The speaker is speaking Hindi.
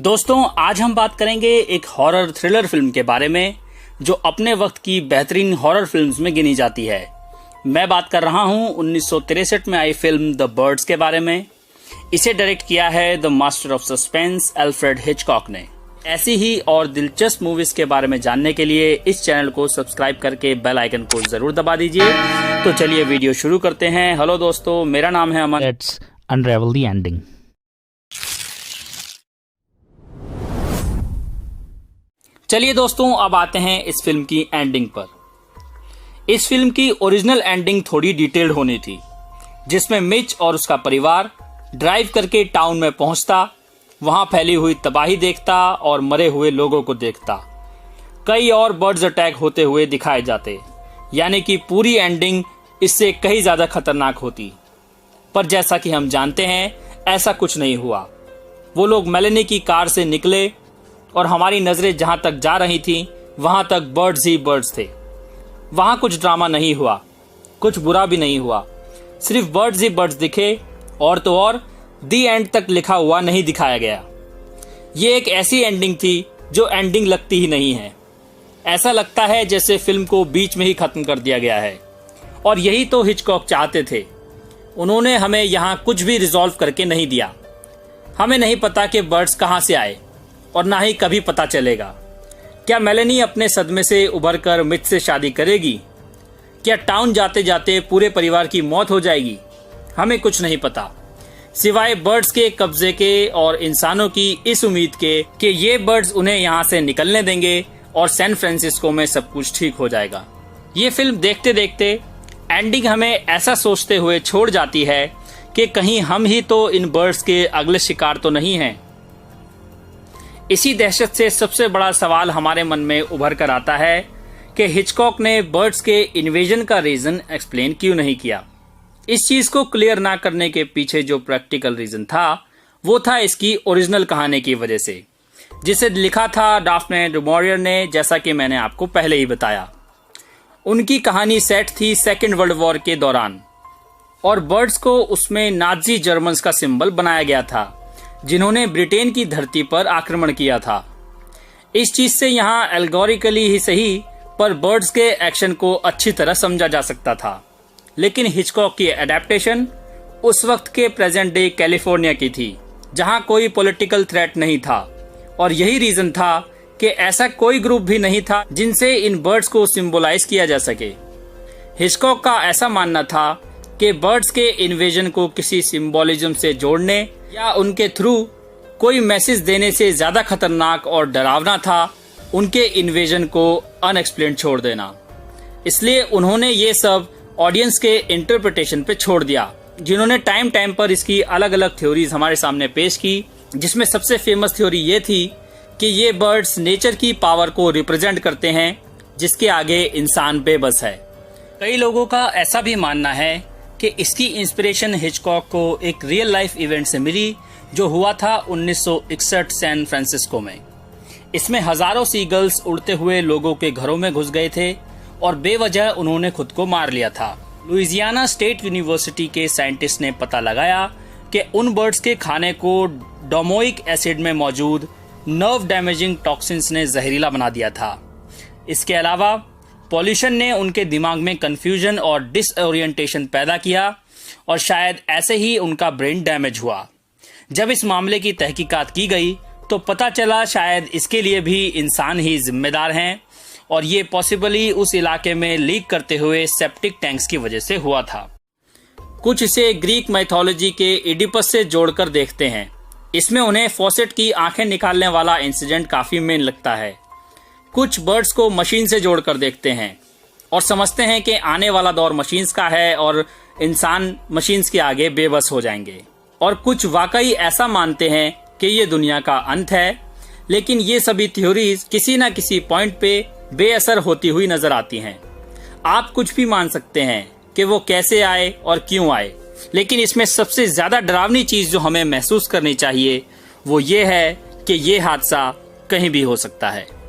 दोस्तों, आज हम बात करेंगे एक हॉरर थ्रिलर फिल्म के बारे में जो अपने वक्त की बेहतरीन हॉरर फिल्म्स में गिनी जाती है। मैं बात कर रहा हूं 1963 में आई फिल्म द बर्ड्स के बारे में। इसे डायरेक्ट किया है the master of suspense Alfred Hitchcock ने। ऐसी ही और दिलचस्प मूवीज के बारे में जानने के लिए इस चैनल को सब्सक्राइब करके बेल आइकन को जरूर दबा दीजिए। तो चलिए वीडियो शुरू करते हैं। हेलो दोस्तों, मेरा नाम है अमन। Let's unravel the ending. चलिए दोस्तों, अब आते हैं इस फिल्म की एंडिंग पर। इस फिल्म की ओरिजिनल एंडिंग थोड़ी डिटेल्ड होनी थी, जिसमें मिच और उसका परिवार ड्राइव करके टाउन में पहुंचता, वहां फैली हुई तबाही देखता और मरे हुए लोगों को देखता। कई और बर्ड्स अटैक होते हुए दिखाए जाते, यानी कि पूरी एंडिंग इससे कहीं ज्यादा खतरनाक होती। पर जैसा कि हम जानते हैं, ऐसा कुछ नहीं हुआ। वो लोग मेलेनी की कार से निकले और हमारी नजरें जहां तक जा रही थी वहां तक बर्ड्स ही बर्ड्स थे। वहां कुछ ड्रामा नहीं हुआ, कुछ बुरा भी नहीं हुआ, सिर्फ बर्ड्स ही बर्ड्स दिखे और तो और दी एंड तक लिखा हुआ नहीं दिखाया गया। ये एक ऐसी एंडिंग थी जो एंडिंग लगती ही नहीं है। ऐसा लगता है जैसे फिल्म को बीच में ही खत्म कर दिया गया है। और यही तो हिचकॉक चाहते थे। उन्होंने हमें यहाँ कुछ भी रिजॉल्व करके नहीं दिया। हमें नहीं पता कि बर्ड्स कहाँ से आए और ना ही कभी पता चलेगा। क्या मेलेनी अपने सदमे से उभरकर मिच से शादी करेगी? क्या टाउन जाते जाते पूरे परिवार की मौत हो जाएगी? हमें कुछ नहीं पता, सिवाय बर्ड्स के कब्जे के और इंसानों की इस उम्मीद के कि ये बर्ड्स उन्हें यहाँ से निकलने देंगे और सैन फ्रांसिस्को में सब कुछ ठीक हो जाएगा। ये फिल्म देखते देखते एंडिंग हमें ऐसा सोचते हुए छोड़ जाती है कि कहीं हम ही तो इन बर्ड्स के अगले शिकार तो नहीं हैं। इसी दहशत से सबसे बड़ा सवाल हमारे मन में उभर कर आता है कि हिचकॉक ने बर्ड्स के इन्वेजन का रीजन एक्सप्लेन क्यों नहीं किया। इस चीज को क्लियर ना करने के पीछे जो प्रैक्टिकल रीजन था वो था इसकी ओरिजिनल कहानी की वजह से, जिसे लिखा था डाफ्ने डू मॉरियर ने, जैसा कि मैंने आपको पहले ही बताया। उनकी कहानी सेट थी सेकेंड वर्ल्ड वॉर के दौरान और बर्ड्स को उसमें नाजी जर्मन्स का सिंबल बनाया गया था, जिन्होंने ब्रिटेन की धरती पर आक्रमण किया था। इस चीज से यहाँ एल्गोरिकली ही सही पर बर्ड्स के एक्शन को अच्छी तरह समझा जा सकता था। लेकिन हिचकॉक की एडेप्टेशन उस वक्त के प्रेजेंट डे कैलिफोर्निया की थी, जहां कोई पॉलिटिकल थ्रेट नहीं था। और यही रीजन था कि ऐसा कोई ग्रुप भी नहीं था जिनसे इन बर्ड्स को सिंबलाइज किया जा सके। हिचकॉक का ऐसा मानना था कि बर्ड्स के इन्वेजन को किसी सिंबोलिज्म से जोड़ने या उनके थ्रू कोई मैसेज देने से ज्यादा खतरनाक और डरावना था उनके इन्वेजन को अनएक्सप्लेन्ड छोड़ देना। इसलिए उन्होंने ये सब ऑडियंस के इंटरप्रिटेशन पे छोड़ दिया, जिन्होंने टाइम टाइम पर इसकी अलग अलग थ्योरीज हमारे सामने पेश की, जिसमें सबसे फेमस थ्योरी ये थी कि ये बर्ड्स नेचर की पावर को रिप्रेजेंट करते हैं, जिसके आगे इंसान बेबस है। कई लोगों का ऐसा भी मानना है कि इसकी इंस्पिरेशन हिचकॉक को एक रियल लाइफ इवेंट से मिली जो हुआ था 1961 सैन फ्रांसिस्को में। इसमें हजारों सीगल्स उड़ते हुए लोगों के घरों में घुस गए थे और बेवजह उन्होंने खुद को मार लिया था। लुइजियाना स्टेट यूनिवर्सिटी के साइंटिस्ट ने पता लगाया कि उन बर्ड्स के खाने को डोमोइक एसिड में मौजूद नर्व डैमेजिंग टॉक्सिन्स ने जहरीला बना दिया था। इसके अलावा पॉल्यूशन ने उनके दिमाग में कंफ्यूजन और डिसओरिएंटेशन पैदा किया और शायद ऐसे ही उनका ब्रेन डैमेज हुआ। जब इस मामले की तहकीकात की गई तो पता चला शायद इसके लिए भी इंसान ही जिम्मेदार हैं और ये पॉसिबली उस इलाके में लीक करते हुए सेप्टिक टैंक्स की वजह से हुआ था। कुछ इसे ग्रीक माइथोलॉजी के इडिपस से जोड़कर देखते हैं। इसमें उन्हें फॉसेट की आंखें निकालने वाला इंसिडेंट काफी मेन लगता है। कुछ बर्ड्स को मशीन से जोड़कर देखते हैं और समझते हैं कि आने वाला दौर मशीन्स का है और इंसान मशीन्स के आगे बेबस हो जाएंगे। और कुछ वाकई ऐसा मानते हैं कि ये दुनिया का अंत है। लेकिन ये सभी थ्योरीज किसी न किसी पॉइंट पे बेअसर होती हुई नजर आती हैं। आप कुछ भी मान सकते हैं कि वो कैसे आए और क्यों आए, लेकिन इसमें सबसे ज्यादा डरावनी चीज जो हमें महसूस करनी चाहिए वो ये है कि ये हादसा कहीं भी हो सकता है।